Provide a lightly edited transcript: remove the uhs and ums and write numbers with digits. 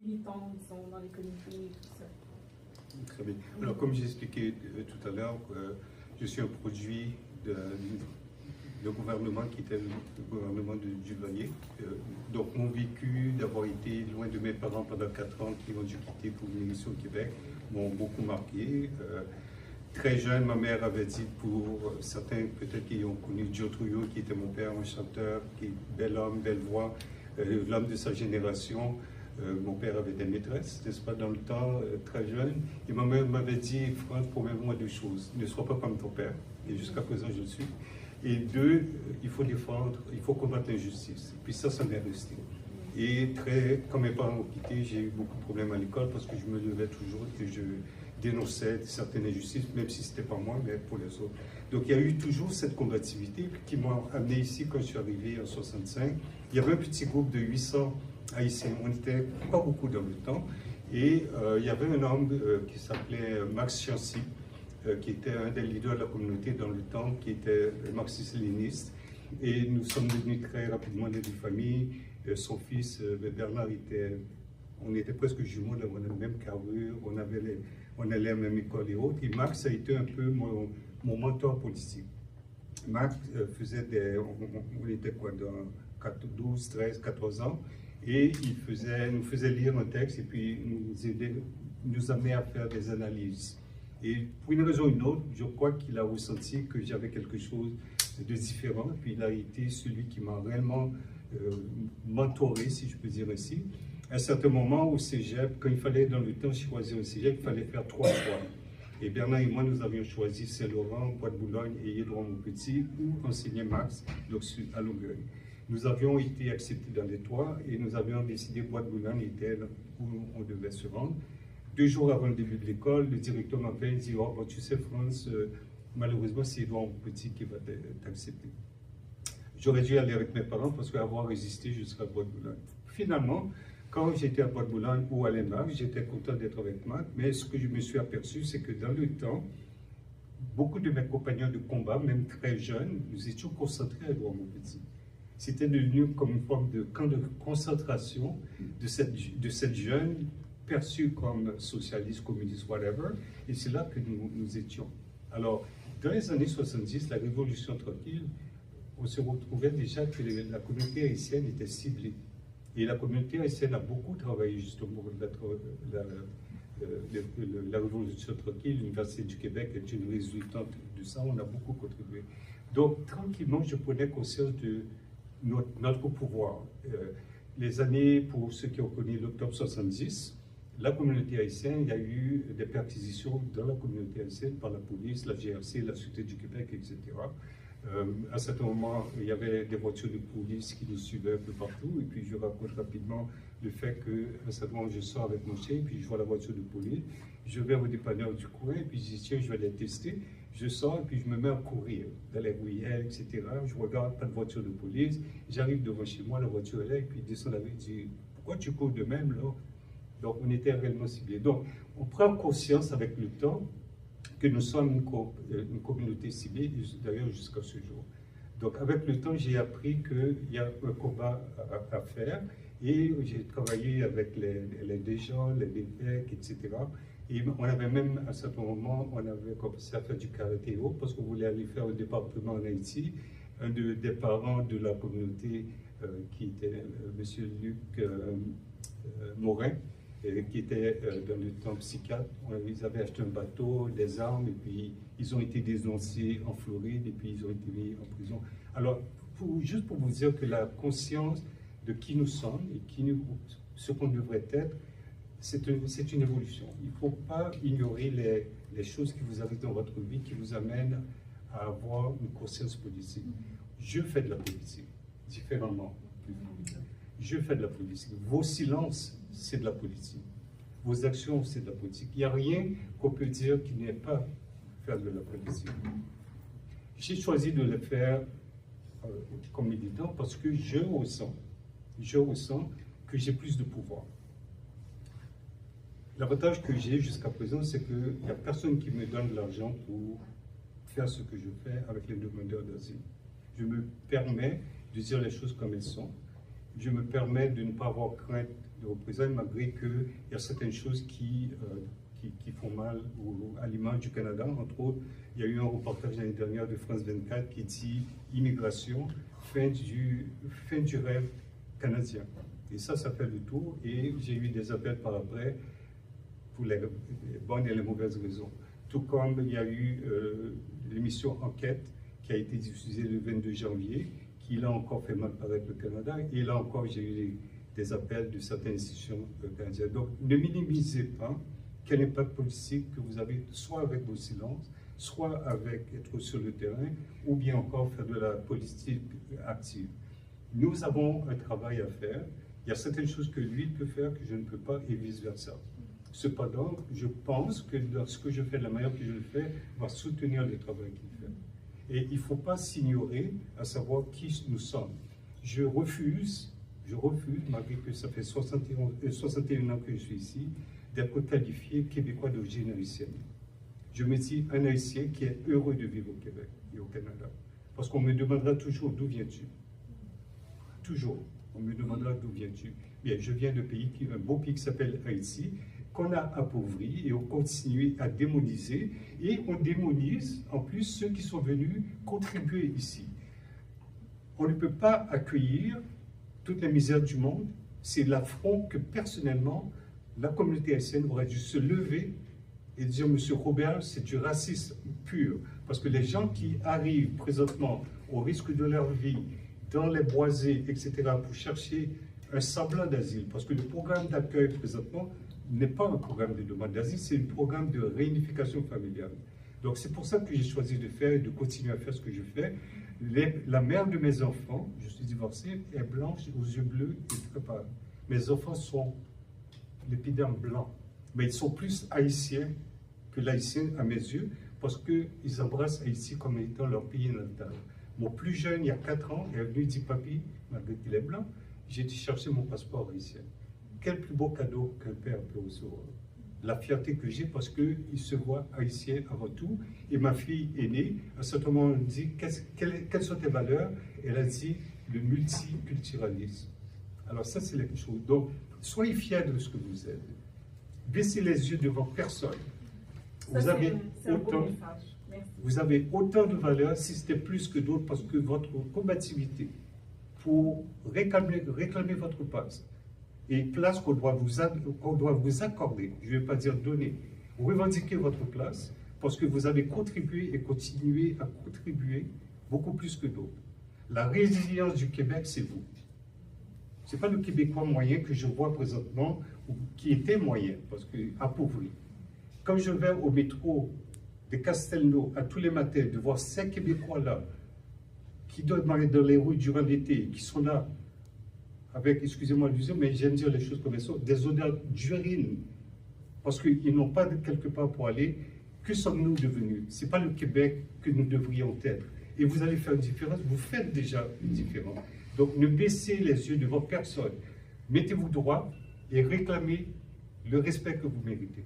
militants, ils sont dans les comités, tout ça. Très bien. Alors, comme j'ai expliqué tout à l'heure, je suis un produit de gouvernement qui était le gouvernement de Duvalier. Donc, mon vécu d'avoir été loin de mes parents pendant 4 ans qui ont dû quitter pour venir ici au Québec m'ont beaucoup marqué. Très jeune, ma mère avait dit, pour certains peut-être qui ont connu Joe Trouillot, qui était mon père, un chanteur, qui est bel homme, belle voix, l'homme de sa génération. Mon père avait des maîtresses, n'est-ce pas, dans le temps, très jeune. Et ma mère m'avait dit, France, promets-moi 2 choses. Ne sois pas comme ton père, et jusqu'à présent je le suis. Et 2, il faut défendre, il faut combattre l'injustice. Puis ça m'est resté. Et quand mes parents ont quitté, j'ai eu beaucoup de problèmes à l'école parce que je me levais toujours et je dénonçais certaines injustices, même si ce n'était pas moi, mais pour les autres. Donc il y a eu toujours cette combativité qui m'a amené ici quand je suis arrivé en 65. Il y avait un petit groupe de 800 Haïtiens. On n'était pas beaucoup dans le temps. Et il y avait un homme qui s'appelait Max Chancy, qui était un des leaders de la communauté dans le temps, qui était marxiste-léniniste. Et nous sommes devenus très rapidement des familles. Son fils, Bernard, on était presque jumeaux, on avait la même carrure, on allait à la même école et autres. Et Max a été un peu mon mentor politique. Max on était quoi, dans 12, 13, 14 ans, et il nous faisait lire un texte et puis nous amenait à faire des analyses. Et pour une raison ou une autre, je crois qu'il a ressenti que j'avais quelque chose de différent. Et puis il a été celui qui m'a réellement mentoré, si je peux dire ainsi. À un certain moment au cégep, quand il fallait dans le temps choisir un cégep, il fallait faire 3 choix. Et Bernard et moi, nous avions choisi Saint-Laurent, Bois-de-Boulogne et Édouard-Montpetit, où enseignait Max à Longueuil. Nous avions été acceptés dans les 3 et nous avions décidé que Bois-de-Boulogne était où on devait se rendre. 2 jours avant le début de l'école, le directeur m'appelle et dit « Oh, bon, tu sais, France, malheureusement, c'est Édouard-Montpetit qui va t'accepter. » J'aurais dû aller avec mes parents parce qu'avoir résisté jusqu'à Bois-de-Boulogne. Finalement, quand j'étais à Bois-de-Boulogne ou à l'ENMAC, j'étais content d'être avec Mac, mais ce que je me suis aperçu, c'est que dans le temps, beaucoup de mes compagnons de combat, même très jeunes, nous étions concentrés à Édouard-Montpetit. C'était devenu comme une forme de camp de concentration de cette jeune perçue comme socialiste, communiste, whatever, et c'est là que nous étions. Alors, dans les années 70, la Révolution tranquille, on se retrouvait déjà que la communauté haïtienne était ciblée. Et la communauté haïtienne a beaucoup travaillé justement pour la Révolution tranquille. L'Université du Québec est une résultante de ça, on a beaucoup contribué. Donc, tranquillement, je prenais conscience de notre pouvoir. Les années, pour ceux qui ont connu l'octobre 70, la communauté haïtienne, il y a eu des perquisitions dans la communauté haïtienne par la police, la GRC, la Sûreté du Québec, etc. À un certain moment, il y avait des voitures de police qui nous suivaient un peu partout. Et puis, je raconte rapidement le fait qu'à un certain moment, je sors avec mon chien, puis je vois la voiture de police. Je vais au dépanneur du coin, et puis je dis, tiens, je vais les tester. Je sors, et puis je me mets à courir dans les ruelles, etc. Je regarde, pas de voiture de police. J'arrive devant chez moi, la voiture est là, et puis il descend avec, dit, pourquoi tu cours de même, là? Donc, on était réellement ciblés. Donc, on prend conscience avec le temps que nous sommes une communauté ciblée, d'ailleurs jusqu'à ce jour. Donc avec le temps, j'ai appris qu'il y a un combat à faire et j'ai travaillé avec les gens, les évêques, etc. Et on avait même, à un certain moment, on avait commencé à faire du karaté parce qu'on voulait aller faire un département en Haïti. Un des parents de la communauté, qui était M. Luc Morin, qui était dans le temps psychiatre. Ils avaient acheté un bateau, des armes, et puis ils ont été dénoncés en Floride, et puis ils ont été mis en prison. Alors, juste pour vous dire que la conscience de qui nous sommes et ce qu'on devrait être, c'est une évolution. Il ne faut pas ignorer les choses qui vous arrivent dans votre vie, qui vous amènent à avoir une conscience politique. Je fais de la politique, différemment. Je fais de la politique. Vos silences, c'est de la politique. Vos actions, c'est de la politique. Il n'y a rien qu'on peut dire qui n'est pas faire de la politique. J'ai choisi de le faire comme militant parce que je ressens que j'ai plus de pouvoir. L'avantage que j'ai jusqu'à présent, c'est qu'il n'y a personne qui me donne de l'argent pour faire ce que je fais avec les demandeurs d'asile. Je me permets de dire les choses comme elles sont. Je me permets de ne pas avoir crainte de représailles, malgré qu'il y a certaines choses qui font mal à l'image du Canada. Entre autres, il y a eu un reportage l'année dernière de France 24 qui dit « Immigration, fin du rêve canadien ». Et ça fait le tour. Et j'ai eu des appels par après pour les bonnes et les mauvaises raisons. Tout comme il y a eu l'émission Enquête qui a été diffusée le 22 janvier, qui là encore fait mal paraître le Canada. Et là encore, j'ai eu des appels de certaines institutions canadiennes. Donc, ne minimisez pas quel impact politique que vous avez, soit avec vos silences, soit avec être sur le terrain, ou bien encore faire de la politique active. Nous avons un travail à faire. Il y a certaines choses que lui peut faire que je ne peux pas, et vice-versa. Cependant, je pense que lorsque je fais de la manière que je le fais, va soutenir le travail qu'il fait. Et il ne faut pas s'ignorer à savoir qui nous sommes. Je refuse, malgré que ça fait 61 ans que je suis ici, d'être qualifié Québécois d'origine haïtienne. Je me dis un Haïtien qui est heureux de vivre au Québec et au Canada. Parce qu'on me demandera toujours d'où viens-tu. Toujours, on me demandera d'où viens-tu. Bien, je viens d'un beau pays qui s'appelle Haïti, qu'on a appauvri et on continue à démoniser. Et on démonise en plus ceux qui sont venus contribuer ici. On ne peut pas accueillir toute la misère du monde. C'est l'affront que personnellement, la communauté haïtienne aurait dû se lever et dire, Monsieur Robert, c'est du racisme pur. Parce que les gens qui arrivent présentement au risque de leur vie, dans les boisés, etc., pour chercher un semblant d'asile, parce que le programme d'accueil présentement n'est pas un programme de demande d'asile, c'est un programme de réunification familiale. Donc c'est pour ça que j'ai choisi de faire et de continuer à faire ce que je fais. La mère de mes enfants, je suis divorcé, est blanche, aux yeux bleus et très pâle. Mes enfants sont l'épiderme blanc, mais ils sont plus haïtiens que l'haïtien à mes yeux, parce qu'ils embrassent Haïti comme étant leur pays natal. Mon plus jeune, il y a 4 ans, est venu et dit, papy, malgré qu'il est blanc, j'ai été chercher mon passeport haïtien. Quel plus beau cadeau qu'un père peut recevoir. La fierté que j'ai parce qu'il se voit haïtien avant tout. Et ma fille aînée, à un certain moment, elle me dit, quelles sont tes valeurs? Elle a dit, le multiculturalisme. Alors ça, c'est quelque chose. Donc, soyez fiers de ce que vous êtes. Baissez les yeux devant personne. Vous avez autant de valeurs, si c'était plus que d'autres, parce que votre combativité pour réclamer votre place, et place qu'on doit vous accorder, je ne vais pas dire donner, revendiquer votre place, parce que vous avez contribué et continué à contribuer beaucoup plus que d'autres. La résilience du Québec, c'est vous. Ce n'est pas le Québécois moyen que je vois présentement, ou qui était moyen, parce que appauvri. Quand je vais au métro de Castelnau à tous les matins, de voir ces Québécois-là, qui doivent aller dans les rues durant l'été, qui sont là, avec, excusez-moi l'usure, mais j'aime dire les choses comme elles sont, des odeurs d'urine, parce qu'ils n'ont pas de quelque part pour aller. Que sommes-nous devenus? Ce n'est pas le Québec que nous devrions être. Et vous allez faire une différence, vous faites déjà une différence. Donc ne baissez les yeux devant personne. Mettez-vous droit et réclamez le respect que vous méritez.